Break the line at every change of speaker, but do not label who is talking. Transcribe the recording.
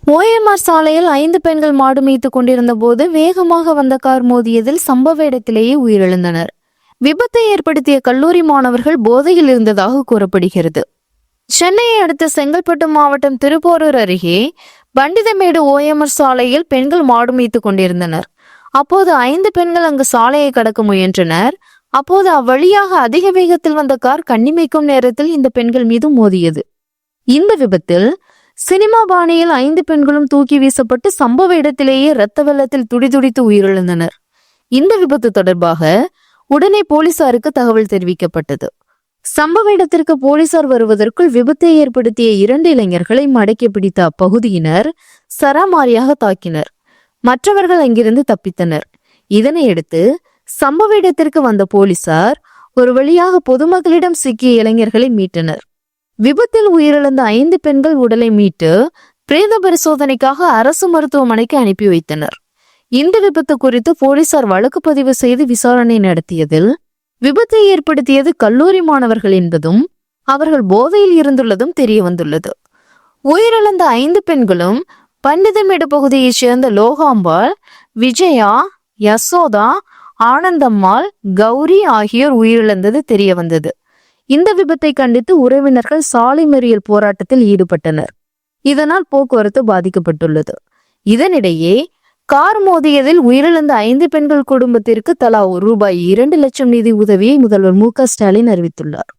OMR சாலையில் 5 பெண்கள் மாடு மேய்த்து கொண்டிருந்த போது வேகமாக வந்த கார் மோதியதில் சம்பவ இடத்திலேயே உயிரிழந்தனர். விபத்தை ஏற்படுத்திய கல்லூரி மாணவர்கள் போதையில் இருந்ததாக கூறப்படுகிறது. சென்னையை அடுத்த செங்கல்பட்டு மாவட்டம் திருப்போரூர் அருகே பண்டிதமேடு ஓஎம்ஆர் சாலையில் பெண்கள் மாடு மேய்த்து கொண்டிருந்தனர். அப்போது 5 பெண்கள் அங்கு சாலையை கடக்க முயன்றனர். அப்போது அவ்வழியாக அதிக வேகத்தில் வந்த கார் கண்ணிமைக்கும் நேரத்தில் இந்த பெண்கள் மீது மோதியது. இந்த விபத்தில் சினிமா பாணியில் 5 பெண்களும் தூக்கி வீசப்பட்டு சம்பவ இடத்திலேயே இரத்த வெள்ளத்தில் துடிதுடித்து உயிரிழந்தனர். இந்த விபத்து தொடர்பாக உடனே போலீசாருக்கு தகவல் தெரிவிக்கப்பட்டது. சம்பவ இடத்திற்கு போலீசார் வருவதற்குள் விபத்தை ஏற்படுத்திய 2 இளைஞர்களை மடக்கி பிடித்த அப்பகுதியினர் சராமாரியாக தாக்கினர். மற்றவர்கள் அங்கிருந்து தப்பித்தனர். இதனையடுத்து சம்பவ இடத்திற்கு வந்த போலீசார் ஒரு வழியாக பொதுமக்களிடம் சிக்கிய இளைஞர்களை மீட்டனர். விபத்தில் உயிரிழந்த 5 பெண்கள் உடலை மீட்டு பிரேத பரிசோதனைக்காக அரசு மருத்துவமனைக்கு அனுப்பி வைத்தனர். இந்த விபத்து குறித்து போலீசார் வழக்கு பதிவு செய்து விசாரணை நடத்தியதில் விபத்தை ஏற்படுத்தியது கல்லூரி மாணவர்கள் என்பதும் அவர்கள் போதையில் இருந்துள்ளதும் தெரிய வந்துள்ளது. உயிரிழந்த 5 பெண்களும் பண்டிதமேடு பகுதியைச் சேர்ந்த லோகாம்பாள், விஜயா, யசோதா, ஆனந்தம்மாள், கௌரி ஆகியோர் உயிரிழந்தது தெரிய வந்தது. இந்த விபத்தை கண்டித்து உறவினர்கள் சாலை மறியல் போராட்டத்தில் ஈடுபட்டனர். இதனால் போக்குவரத்து பாதிக்கப்பட்டுள்ளது. இதனிடையே கார் மோதியதில் உயிரிழந்த 5 பெண்கள் குடும்பத்திற்கு தலா ரூபாய் 2 லட்சம் நிதி உதவியை முதல்வர் மு.க. ஸ்டாலின் அறிவித்துள்ளார்.